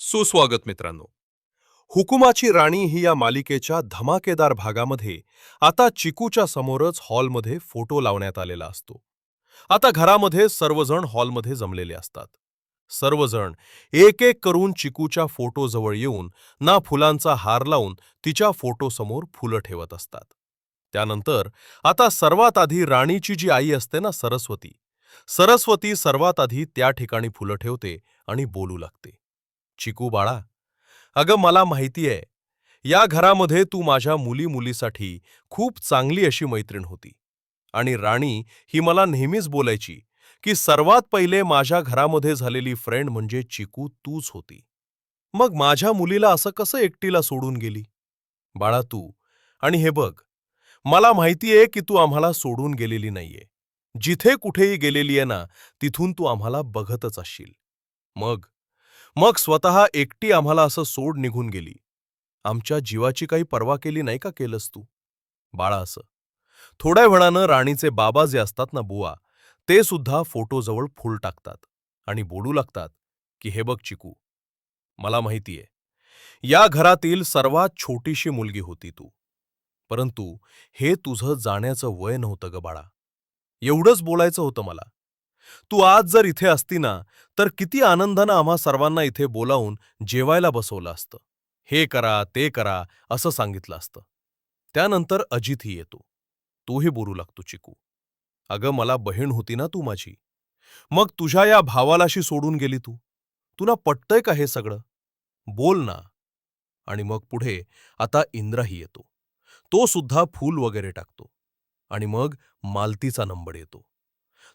सुस्वागत मित्रांनो. हुकुमाची राणी ही या मालिकेच्या धमाकेदार भागामध्ये आता चिकूच्या समोरच हॉलमध्ये फोटो लावण्यात आलेला असतो. आता घरामध्ये सर्वजण हॉलमध्ये जमलेले असतात. सर्वजण एक एक करून चिकूच्या फोटो जवळ येऊन ना फुलांचा हार लावून तिच्या फोटो समोर फुलं ठेवत असतात. त्यानंतर आता सर्वात आधी राणीची जी आई असते ना, सरस्वती, सरस्वती सर्वात आधी त्या ठिकाणी फुलं ठेवते आणि बोलू लागते. चिकू बाळा, अगं मला माहितीये, या घरामध्ये तू माझ्या मुलीसाठी खूप चांगली अशी मैत्रीण होती. आणि राणी ही मला नेहमीच बोलायची की सर्वात पहिले माझ्या घरामध्ये झालेली फ्रेंड म्हणजे चिकू तूच होती. मग माझ्या मुलीला असं कसं एकटीला सोडून गेली? बाळा तू, आणि हे बघ, मला माहितीये की तू आम्हाला सोडून गेलेली नाहीये. जिथे कुठेही गेलेली आहे ना, तिथून तू आम्हाला बघतच असशील. मग मग स्वतः एकटी आम्हाला असं सोड निघून गेली. आमच्या जीवाची काही पर्वा केली नाही का केलंस तू? बाळा असं. थोड्या वेळानं राणीचे बाबा जे असतात ना, बुवा, ते सुद्धा फोटोजवळ फूल टाकतात आणि बोलू लागतात की हे बघ चिकू, मला माहितीये, या घरातील सर्वात छोटीशी मुलगी होती तू. परंतु हे तुझं जाण्याचं वय नव्हतं ग बाळा. एवढंच बोलायचं होतं मला. तू आज जर इथे असती ना, तर किती आनंदानं आम्हा सर्वांना इथे बोलावून जेवायला बसवलं असतं. हे करा, ते करा, असं सांगितलं असतं. त्यानंतर अजितही येतो. तूही बोलू लागतो चिकू. अगं मला बहीण होती ना तू माझी. मग तुझ्या या भावालाशी सोडून गेली तू. तुला पटतंय का हे सगळं? बोल ना. आणि मग पुढे आता इंद्राही येतो. तो सुद्धा फूल वगैरे टाकतो. आणि मग मालतीचा नंबर येतो.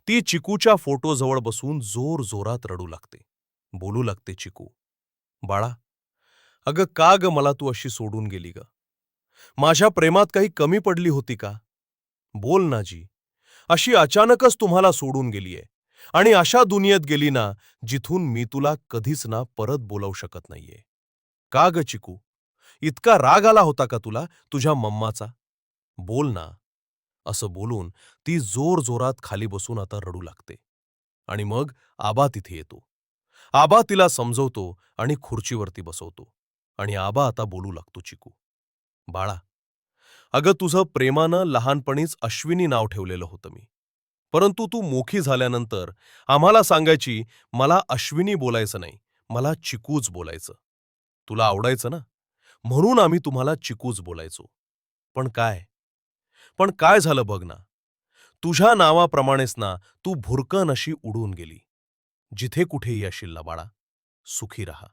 ती चिकूच्या फोटोजवळ बसून जोर जोरात रडू लागते. बोलू लागते चिकू, बाळा, अगं का ग मला तू अशी सोडून गेली ग? माझ्या प्रेमात काही कमी पडली होती का? बोल ना जी. अशी अचानकच तुम्हाला सोडून गेलीये आणि अशा दुनियेत गेली ना, जिथून मी तुला कधीच ना परत बोलावू शकत नाहीये. का ग चिकू? इतका राग आला होता का तुला तुझ्या मम्माचा? बोल ना. असं बोलून ती जोरजोरात खाली बसून आता रडू लागते. आणि मग आबा तिथे येतो. आबा तिला समजवतो आणि खुर्चीवरती बसवतो. आणि आबा आता बोलू लागतो चिकू, बाळा, अगं तुझं प्रेमानं लहानपणीच अश्विनी नाव ठेवलेलं होतं मी. परंतु तू मोठी झाल्यानंतर आम्हाला सांगायची, मला अश्विनी बोलायचं नाही, मला चिकूच बोलायचं. तुला आवडायचं ना, म्हणून आम्ही तुम्हाला चिकूच बोलायचो. पण काय पण काय झालं बघ ना, तुझ्या नावाप्रमाणेच ना तू भुरकन अशी उडून गेली. जिथे कुठेही असशील ना बाळा, सुखी राहा.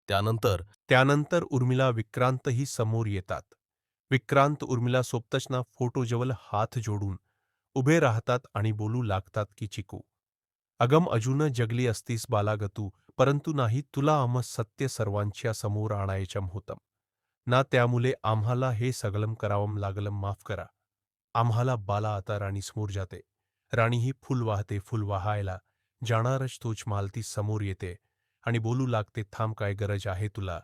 त्यानंतर त्यानंतर उर्मिला विक्रांतही समोर येतात. विक्रांत उर्मिला सोबतच ना फोटोजवळ हात जोडून उभे राहतात आणि बोलू लागतात की चिकू, अगम अजून जगली असतीस बालागतू, परंतु नाही तुला आम्हा सत्य सर्वांच्या समोर आणायचं होतं ना, त्यामुळे आम्हाला हे सगळं करावं लागलं, माफ करा आम्हाला. बाला आता राणी समोर जाते. राणी ही फुल वाहते. फुल वाहायला जाणारच तोच मालती समोर येते आणि बोलू लागते, थांब, काय गरज आहे तुला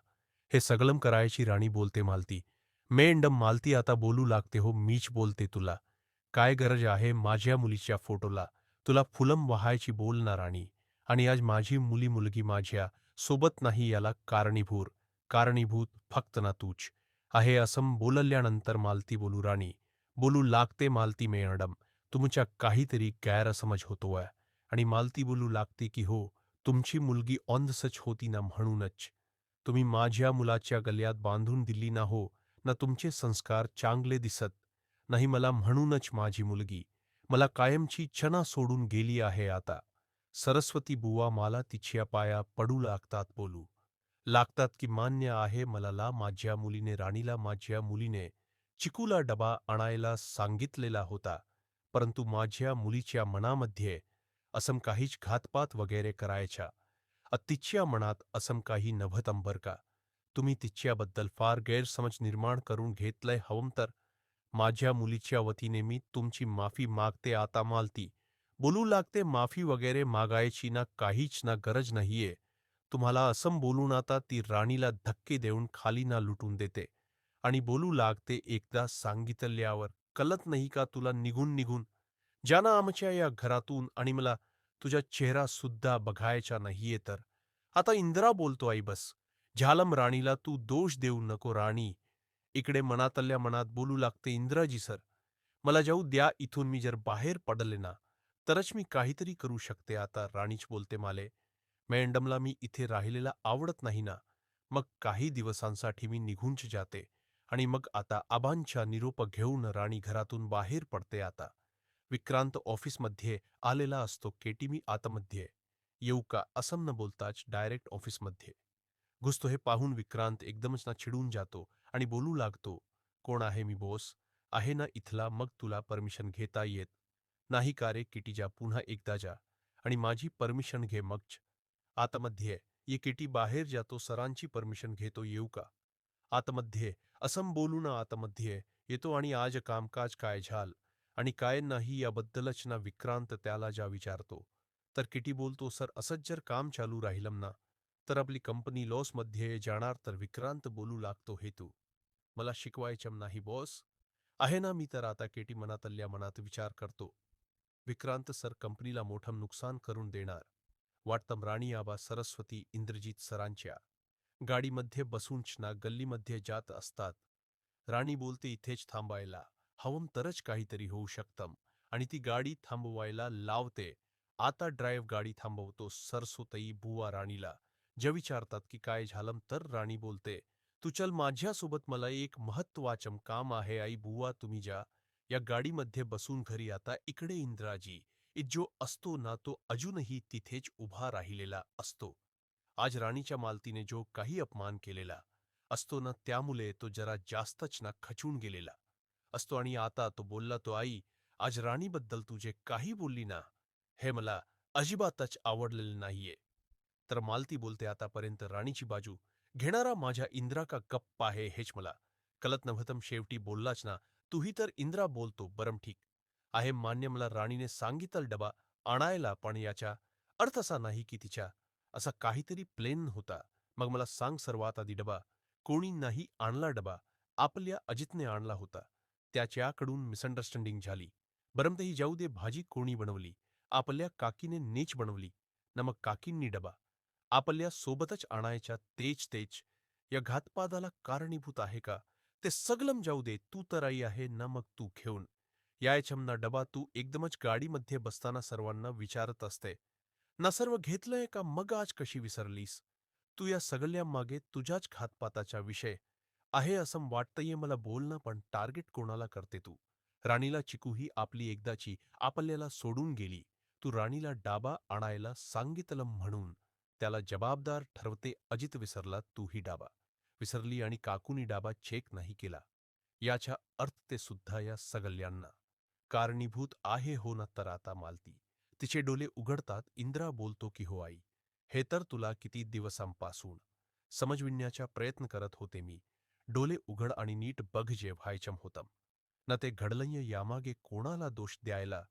हे सगळं करायची? राणी बोलते, मालती मेंडम. मालती आता बोलू लागते, हो मीच बोलते, तुला काय गरज आहे माझ्या मुलीच्या फोटोला? तुला फुलम वाहायची? बोल ना राणी. आणि आज माझी मुलगी माझ्या सोबत नाही, याला कारणीभूत फक्त ना तूच आहे. असं बोलल्यानंतर मालती बोलू राणी बोलू लागते, मालती मॅडम, तुमच्या काहीतरी गैरसमज होतोय. आणि मालती बोलू लागते की हो, तुमची मुलगी ऑन होती ना, म्हणूनच तुम्ही माझ्या मुलाच्या गल्यात बांधून दिली ना, हो ना, तुमचे संस्कार चांगले दिसत नाही मला, म्हणूनच माझी मुलगी मला कायमची क्षणा सोडून गेली आहे. आता सरस्वती बुवा मला तिच्या पाया पडू लागतात, बोलू लागतात की मान्य आहे मला, माझ्या मुलीने, राणीला माझ्या मुलीने चिकूला डबा आणायला सांगितलेला होता, परंतु माझ्या मुलीच्या मनामध्ये असं काहीच घातपात वगैरे करायच्या तिच्या मनात असं काही नव्हतं बरं का. तुम्ही तिच्याबद्दल फार गैरसमज निर्माण करून घेतलंय. हवं तर माझ्या मुलीच्या वतीने मी तुमची माफी मागते. आता मालती बोलू लागते, माफी वगैरे मागायची ना काहीच ना गरज नाहीये. तुम्हाला असं बोलून आता ती राणीला धक्के देऊन खाली ना लुटून देते आणि बोलू लागते, एकदा सांगितल्यावर कळत नाही का तुला? निघून जाना आमच्या या घरातून आणि मला तुझा चेहरा सुद्धा बघायचा नाहीये तर. आता इंदिरा बोलतो आई बस. झालम राणीला तू दोष देऊ नको राणी. इकडे मनातल्या मनात बोलू लागते इंदिराजी सर. मला जाऊ द्या इथून मी जर बाहेर पडले ना तरच मी काहीतरी करू शकते आता राणीच बोलते माले. मॅडमला मी इथे राहिलेला आवडत नाही ना. मग काही दिवसांसाठी मी निघूनच जाते आणि मग आता आबांच्या निरोप घेऊन राणी घरातून बाहेर पडते आता. विक्रांत ऑफिसमध्ये आलेला असतो. केटी मी आतमध्ये येऊ का असं न बोलताच डायरेक्ट ऑफिसमध्ये घुसतो. हे पाहून विक्रांत एकदमच ना चिडून जातो आणि बोलू लागतो, कोण आहे मी बॉस आहे ना इथला, मग तुला परमिशन घेता येत नाही का रे किटी, जा पुन्हा एकदा जा आणि माझी परमिशन घे मगच. आतमध्ये ये किटी बाहेर जातो, सरांची परमिशन घेतो, येऊ का आतमध्ये असं बोलून आतमध्ये येतो आणि आज कामकाज काय झाल आणि काय नाही याबद्दलच ना विक्रांत त्याला जा विचारतो. तर किटी बोलतो, सर असंच जर काम चालू राहिलं ना तर आपली कंपनी लॉसमध्ये जाणार. तर विक्रांत बोलू लागतो, हे तू मला शिकवायचं नाही बॉस आहे ना मी. तर आता केटी मनातल्या मनात विचार करतो, विक्रांत सर कंपनीला मोठं नुकसान करून देणार वाटतं. राणी आबा सरस्वती इंद्रजीत सरांच्या गाडीमध्ये बसूनच ना गल्लीमध्ये जात असतात. राणी बोलते, इथेच थांबायला हवं तरच काहीतरी होऊ शकतं आणि ती गाडी थांबवायला लावते. आता ड्राईव्ह गाडी थांबवतो. सरस्वती बुवा राणीला जे विचारतात की काय झालं तर राणी बोलते, तू चल माझ्यासोबत, मला एक महत्वाचं काम आहे. आई बुवा तुम्ही जा या गाडीमध्ये बसून घरी. आता इकडे इंद्राजी जो असतो ना तो अजूनही तिथेच उभा राहिलेला असतो. आज राणीच्या मालतीने जो काही अपमान केलेला असतो ना त्यामुळे तो जरा जास्तच ना खचून गेलेला असतो आणि आता तो बोलला, तो आई आज राणीबद्दल तू जे काही बोलली ना हे मला अजिबातच आवडलेलं नाहीये. तर मालती बोलते, आतापर्यंत राणीची बाजू घेणारा माझ्या इंद्रा का गप्प आहे हेच मला कळत नव्हतं. शेवटी बोललाच ना, तूही तर इंद्रा बोलतो, बरं ठीक आहे मान्य, मला राणीने सांगितलं डबा आणायला, पण याचा अर्थ असा नाही की तिच्या असा काहीतरी प्लेन होता. मग मला सांग सर्वात आधी, डबा कोणी नाही आणला, डबा आपल्या अजितने आणला होता, त्याच्याकडून मिसअंडरस्टँडिंग झाली. बरं तेही जाऊ दे, भाजी कोणी बनवली, आपल्या काकीने नीच बनवली ना, मग काकींनी डबा आपल्या सोबतच आणायच्या, तेच तेच या घातपादाला कारणीभूत आहे का ते सगळं जाऊ दे, तू तर आई आहे ना, मग तू घेऊन यायचं ना डबा. तू एकदमच गाडीमध्ये बसताना सर्वांना विचारत असते ना सर्व घेतलंय का, मग आज कशी विसरलीस तू, या सगळ्या मागे तुझ्याच घातपाताचा विषय आहे असं वाटतंय मला. बोलणं पण टार्गेट कोणाला करते तू. राणीला चिकू ही आपली एकदाची आपल्याला सोडून गेली, तू राणीला डाबा आणायला सांगितलं म्हणून त्याला जबाबदार ठरवते. अजित विसरला, तूही डाबा विसरली आणि काकूनी डाबा चेक नाही केला, याचा अर्थ ते सुद्धा या सगळ्यांना कारणीभूत आहे हो ना. तर आता मालती तिचे डोले उघडतात. इंदिरा बोलतो की हो आई, हे तर तुला किती दिवसांपासून समजविण्याचा प्रयत्न करत होते मी. डोले उघड आणि नीट बघ, जे व्हायचं होतं ना ते घडलंय, यामागे कोणाला दोष द्यायला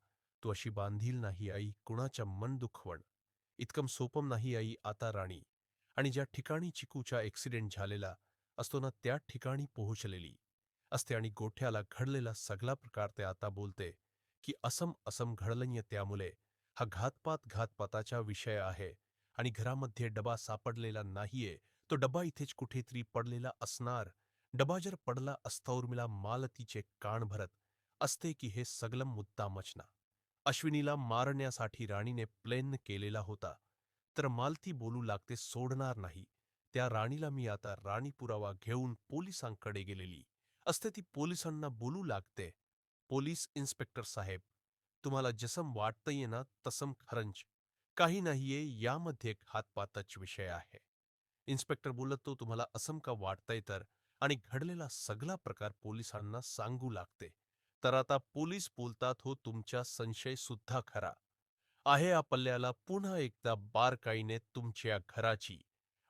तू अशी बांधील नाही आई, कुणाचं मन दुखवण इतकं सोपं नाही आई. आता राणी आणि ज्या ठिकाणी चिकूचा ॲक्सिडेंट झालेला असतो ना त्या ठिकाणी पोहोचलेली असते आणि गोठ्याला घडलेला सगळा प्रकार ते आता बोलते की असम असम घडलंय, त्यामुळे हा घातपाताचा विषय आहे आणि घरामध्ये डबा सापडलेला नाहीये. तो डबा इथेच कुठेतरी पडलेला असणार. डबा जर पडला असता उर्मिला मालतीचे कान भरत असते की हे सगळं मुद्दामच ना अश्विनीला मारण्यासाठी राणीने प्लेन केलेला होता. तर मालती बोलू लागते, सोडणार नाही त्या राणीला मी. आता राणी पुरावा घेऊन पोलिसांकडे गेलेली असते. ती पोलिसांना बोलू लागते, पोलीस इन्स्पेक्टर साहेब, तुम्हाला जसं वाटतंय ना तसं खरंच काही नाहीये, यामध्ये घातपाताच विषय आहे. इन्स्पेक्टर बोलत, तो तुम्हाला असं का वाटतंय तर, आणि घडलेला सगळा प्रकार पोलिसांना सांगू लागते. तर आता पोलीस बोलतात, हो तुमचा संशय सुद्धा खरा आहे. आपल्याला पुन्हा एकदा बारकाईने तुमच्या घराची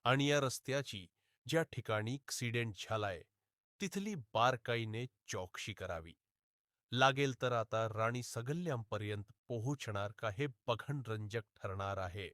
आणि या रस्त्याची ज्या ठिकाणी ॲक्सिडेंट झालाय तिथली बारकाईने चौकशी करावी लागेल. तर आता राणी सगळ्यांपर्यंत पोहोचणार का हे बघणं रंजक ठरणार आहे.